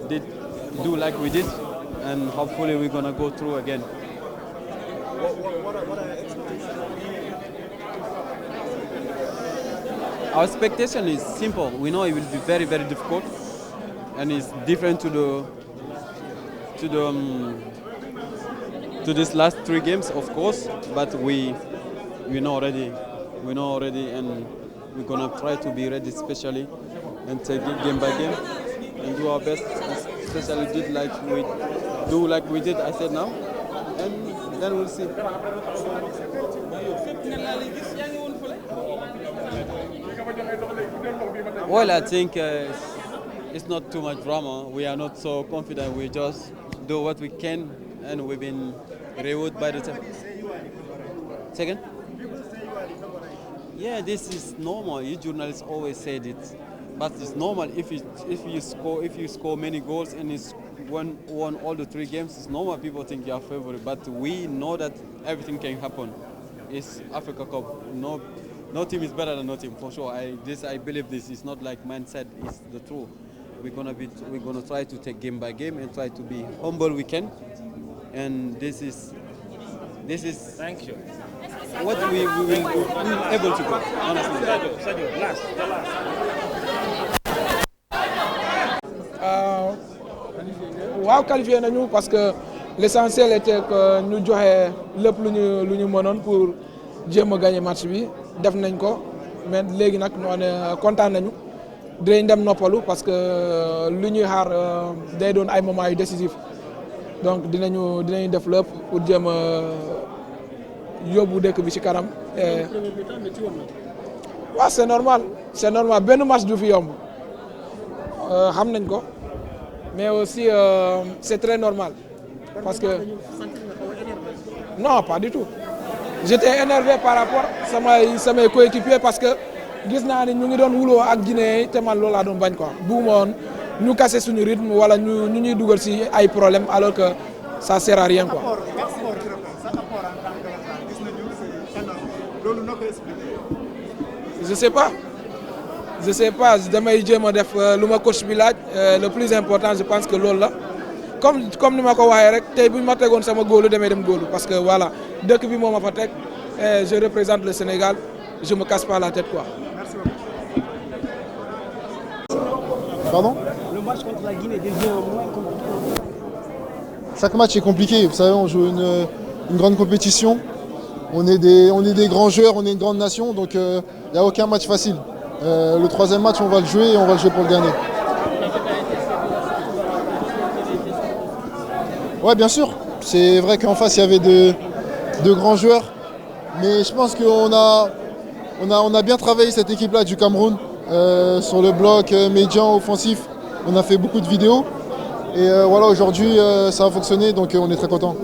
Did do like we did, and hopefully we're gonna go through again. Our expectation is simple. We know it will be very, very difficult, and it's different to the to these last three games, of course. But we know already, and we're gonna try to be ready, especially, and take it game by game, and do our best, especially do like we did. I said now, and then we'll see. Well, I think it's not too much drama. We are not so confident. We just do what we can, and we've been rewarded by the team. Second? Yeah, this is normal. You journalists always said it, but it's normal if you score many goals and it's won all the three games. It's normal. People think you are favorite, but we know that everything can happen. It's Africa Cup. No team is better than no team for sure. I believe this. It's not like man said. It's the truth. We're gonna try to take game by game and try to be humble we can. And this is. Thank you. What we will be able to go. Honestly. Sadio, last. waaw qualifié nañu parce que l'essentiel était que ñu joxe lépp lu ñu mënoon pour jéem a gagner match bi def nañ ko mais léegi nag ñoo ne kontaan nañu dinañ dem noppalu parce que lu ñuy xaar day doon ay moments yu décisif donc dinañu def lépp pour jéem a yóbbu dëkk bi ci kanam. waaw c'est normal benn match du fi yomb xam nañ ko. Mais aussi, c'est très normal. Parce que... Non, pas du tout. J'étais énervé par rapport à mes coéquipiers parce que nous avons ak Guinée te man loolu laa doon bañ quoi. Buumoon ñu casser suñu rythme wala ñu ñuy dugal ci ay problèmes alors que ça sert à rien quoi. Je sais pas damay jéem a def lu ma coach bi laaj le plus important je pense que loolu la comme ni ma ko waxee rek tey bu ñu ma tegoon sama góolu damay dem góolu parce que voilà dëkk bi moo ma fa teg je représente le Sénégal je me casse pas la tête quoi. Merci beaucoup. Pardon? Le match contre la Guinée devient moins compliqué. Chaque match est compliqué. Vous savez, on joue une grande compétition. On est des grands joueurs, on est une grande nation, donc il n'y a aucun match facile. Le troisième match, on va le jouer et on va le jouer pour le gagner. Ouais, bien sûr. C'est vrai qu'en face, il y avait de grands joueurs. Mais je pense qu'on a bien travaillé cette équipe-là du Cameroun. Sur le bloc médian, offensif, on a fait beaucoup de vidéos. Et voilà, aujourd'hui, ça a fonctionné, donc on est très contents.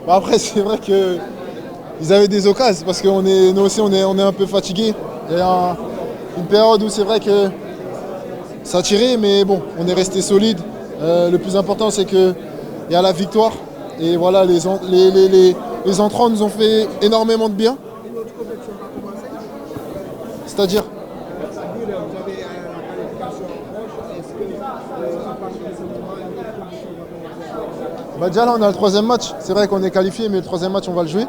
Bah après c'est vrai qu'ils avaient des occasions parce que nous aussi on est un peu fatigués. Il y a une période où c'est vrai que ça tirait mais bon on est resté solide. Le plus important c'est qu'il y a la victoire et voilà les entrants nous ont fait énormément de bien. C'est-à-dire bah déjà là on a le troisième match, c'est vrai qu'on est qualifié mais le troisième match on va le jouer.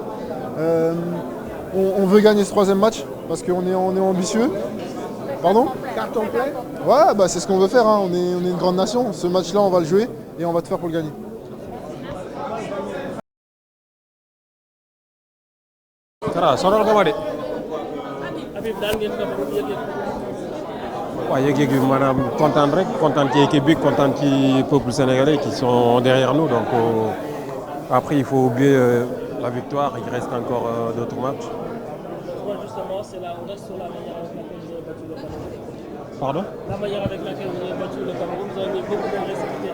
On veut gagner ce troisième match parce qu'on est ambitieux. Pardon? Carton plein? Ouais bah c'est ce qu'on veut faire, hein. On est une grande nation, ce match là on va le jouer et on va tout faire pour le gagner. waaw yëg-yëg bi maanaam kontaan rek kontaan ci équipe bi kontaan ci peuple sénégalais qui sont derrière nous donc après il faut oublier la victoire il reste encore d'autres matchs. Justement, on reste sur la manière avec laquelle vous avez battu le Cameroun. Pardon? La manière avec laquelle vous avez battu le Cameroun, vous avez beaucoup de respecté.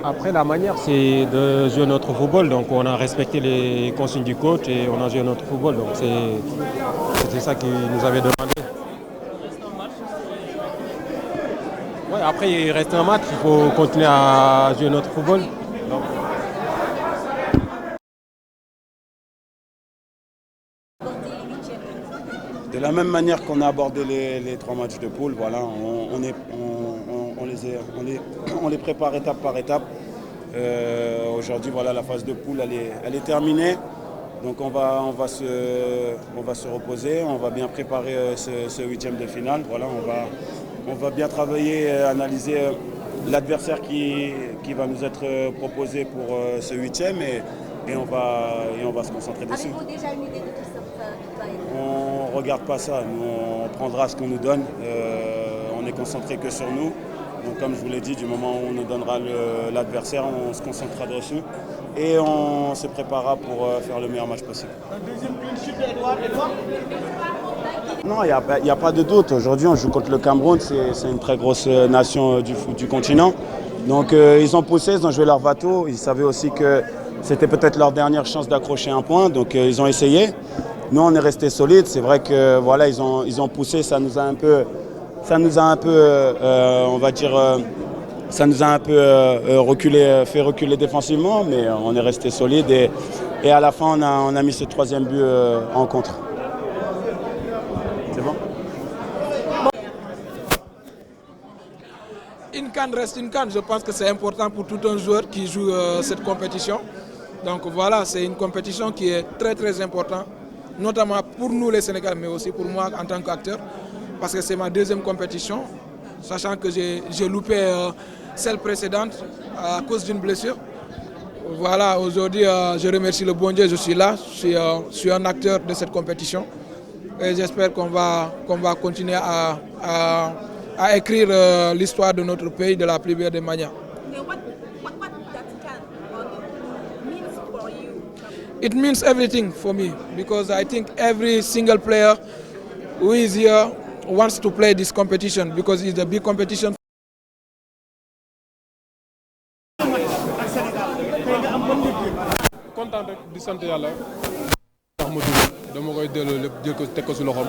Après la manière c'est de jouer notre football donc on a respecté les consignes du coach et on a joué notre football donc c'était ça qu'il nous avait demandé. Ouais, après il reste un match, il faut continuer à jouer notre football. Donc. De la même manière qu'on a abordé les 3 matchs de poule, voilà, on les prépare étape par étape. Aujourd'hui, voilà, la phase de poule elle est terminée. Donc on va se reposer, on va bien préparer ce 8e de finale. Voilà, on va bien travailler, analyser l'adversaire qui va nous être proposé pour ce 8e et on va se concentrer dessus. Avez-vous déjà une idée de tout ça? On ne regarde pas ça, nous on prendra ce qu'on nous donne, on est concentré que sur nous. Donc comme je vous l'ai dit, du moment où on nous donnera l'adversaire, on se concentrera dessus et on se préparera pour faire le meilleur match possible. Un deuxième clean sheet d'Edouard. Non, il n'y a pas de doute. Aujourd'hui, on joue contre le Cameroun, c'est une très grosse nation du continent. Donc ils ont poussé, ils ont joué leur bateau, ils savaient aussi que c'était peut-être leur dernière chance d'accrocher un point, donc ils ont essayé. Nous, on est resté solide. C'est vrai que voilà, ils ont poussé, ça nous a un peu, on va dire, ça nous a un peu fait reculer défensivement, mais on est resté solide et à la fin, on a mis ce 3e but en contre. C'est bon? Une CAN reste une CAN. Je pense que c'est important pour tout un joueur qui joue cette compétition. Donc voilà, c'est une compétition qui est très très importante, notamment pour nous les Sénégalais, mais aussi pour moi en tant qu'acteur, parce que c'est ma 2e compétition, sachant que j'ai loupé celle précédente à cause d'une blessure. Voilà, aujourd'hui je remercie le bon Dieu, je suis là, je suis un acteur de cette compétition et j'espère qu'on va continuer à écrire l'histoire de notre pays de la plus belle des manières. It means everything for me because I think every single player who is here wants to play this competition because it's a big competition. Kontaan rek di sant yàlla ndax ma dugg dama koy delloo lépp jël ko teg ko si loxoom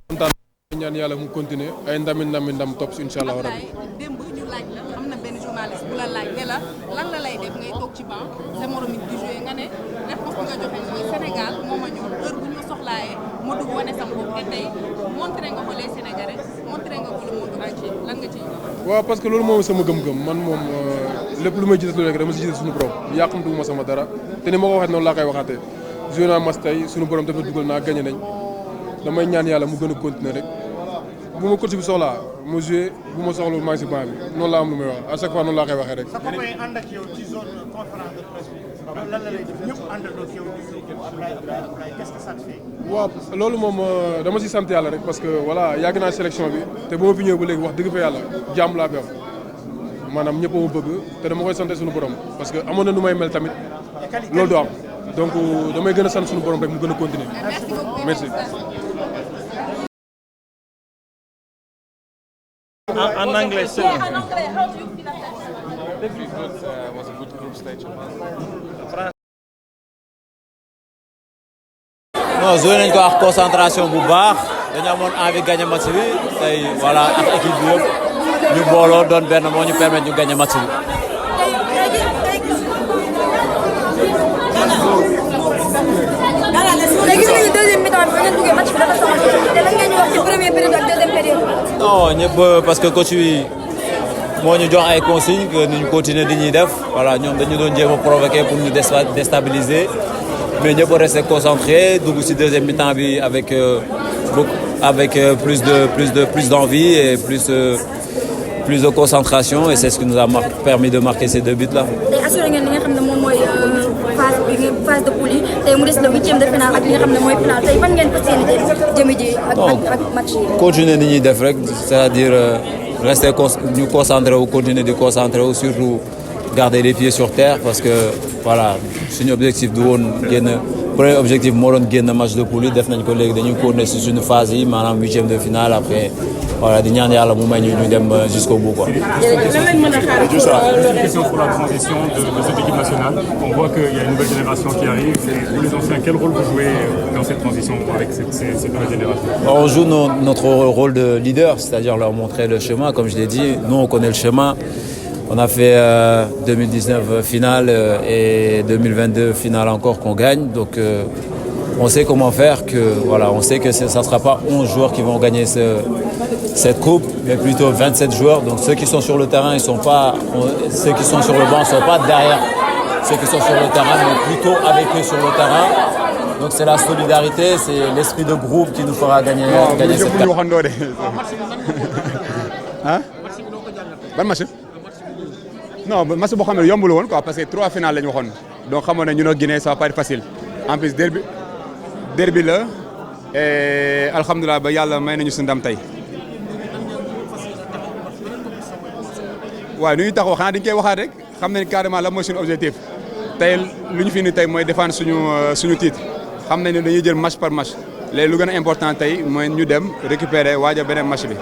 kontaan ñaan yàlla mu continuer ay ndam topp si incha allah rabbi. démb ñu laaj la am na benn journaliste bu la laaj ne la lan la lay def ngay toog ci banc sa morom it di jouer nga ne réponse bi nga joxe mooy Sénégal moo ma ñor heure bu ñu soxlaaye ma dugg wane sama bopp te tey montré nga ko les Sénégalais montré nga ko le monde entier lan nga ciy wax. waaw parce que loolu moom sama gëm-gëm man moom lépp lu may jiital rek dama si jiital suñu borom yàqamtuwuma sama dara te ni ma ko waxee noonu laa koy waxaatee joué naa match tey suñu borom def na dugal naa gagné nañ damay ñaan yàlla mu gën a continuer rek bu ma coach bi soxlaa ma joué bu ma soxla maa ngi si banc bi noonu laa am lu may wax à chaque fois noonu laa koy waxee rek. sa copain ànd ak yow ci zone conférence de presse bi lan la lay def ñëpp àndandoo ak yow Ablaye qu'est-ce que ça te fait. waaw loolu moom dama si sant yàlla rek parce que voilà yàgg naa sélection bi te ba ma fi ñëw ba léegi wax dëgg fa yàlla jàmm laa fi am maanaam ñëpp a ma bëgg te dama koy sant suñu borom parce que amoon na nu may mel tamit loolu du am donc damay gën a sant suñu borom rek mu gën a continuer. merci. En anglais, sir. Yeah, en anglais, how do you feel after that? Very good. Was a good group stage. non joué nañ ko ak concentration bu baax dañu amoon envie gagner match bi tey voilà ak équipe bi yëpp ñu booloo doon benn moo ñu permettre ñu gagner match bi. léegi gis nañu deuxième mi-temps bi ba ngeen duggee match bi dafa soxal te lan ngeen ñu wax ci première période ak deuxième période. non ñëpp parce que coach bi moo ñu jox ay consignes que ñu continuer di ñuy def voilà ñoom dañu doon jéem a provoquer pour ñu déstabiliser mais ñëpp resté concentré dugg ci deuxième mi-temps bi avec plus d'envie et plus de concentration et c'est ce qui nous a permis de marquer ces 2 buts là. tey assuré ngeen li nga xam ne moom mooy phase de poule poule yi tey mu des le 8e de finale ak li nga xam ne mooy finale tey fan ngeen fas yéene jëme ji ak match yi. continuer ni ñuy def rek c'est-à-dire rester ñu concentré wu continuer di concentré wu surtout garder les pieds sur terre parce que voilà suñu objectif du woon génn premier objectif moo doon génn match de poule yi def nañ ko léegi dañuy continuer si suñu phase yi maanaam 8e de finale après voilà di ñaan yàlla mu may ñu dem jusqu'au bout quoi. Juste une question pour la transition de cette équipe nationale. On voit qu'il y a une nouvelle génération qui arrive. Vous les anciens, quel rôle vous jouez dans cette transition avec cette nouvelle génération? On joue notre rôle de leader, c'est-à-dire leur montrer le chemin. Comme je l'ai dit, nous on connaît le chemin. On a fait 2019 finale et 2022 finale encore qu'on gagne. Donc on sait comment faire. Voilà, on sait que ça ne sera pas 11 joueurs qui vont gagner cette coupe, mais plutôt 27 joueurs. Donc ceux qui sont sur le terrain, ceux qui sont sur le banc ne sont pas derrière ceux qui sont sur le terrain, mais plutôt avec eux sur le terrain. Donc c'est la solidarité, c'est l'esprit de groupe qui nous fera gagner cette coupe. Hein? Ban match? Non, match boo xam ne yombul woon quoi parce que 3 finales la ñu waxoon donc xamoon ne ñun ak Guinée ça va pas être facile en plus derby la et alhamdulilah ba yàlla may nañu si ndam tey. waaw nu ñuy taxaw xanaa dañu koy waxaat rek xam nañ carrément la mooy suñu objectif tey lu ñu fi ni tey mooy défendre suñu titre xam nañ ne dañuy jël match par match léegi lu gën a important tey mooy ñu dem récupérer waajal beneen match bi.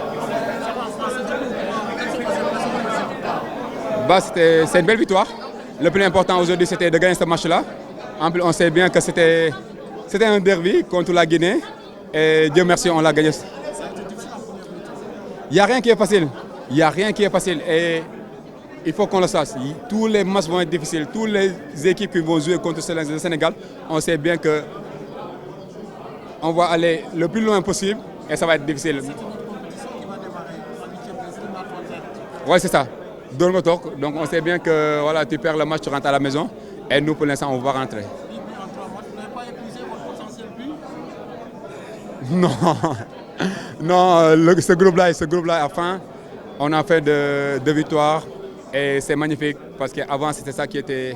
C'est une belle victoire. Le plus important aujourd'hui, c'était de gagner ce match-là. En plus, on sait bien que c'était un derby contre la Guinée. Et Dieu merci, on l'a gagné. Il n'y a rien qui est facile. Il n'y a rien qui est facile. Et il faut qu'on le sache. Tous les matchs vont être difficiles. Toutes les équipes qui vont jouer contre le Sénégal, on sait bien qu'on va aller le plus loin possible. Et ça va être difficile. Oui, c'est ça. Donc on sait bien que voilà, tu perds le match, tu rentres à la maison. Et nous, pour l'instant, on va rentrer. Non, non, ce groupe-là, enfin, on a fait deux victoires. Et c'est magnifique parce qu'avant, c'était ça qui était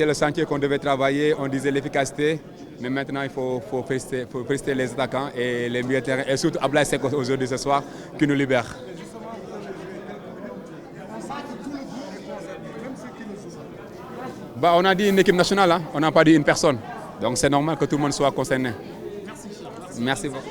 le chantier qu'on devait travailler. On disait l'efficacité. Mais maintenant, il faut féliciter les attaquants et les milieux de terrain. Et surtout Ablaye Seck aujourd'hui, ce soir, qui nous libère. Bah, on a dit une équipe nationale, hein? On n'a pas dit une personne. Donc c'est normal que tout le monde soit concerné. Merci beaucoup.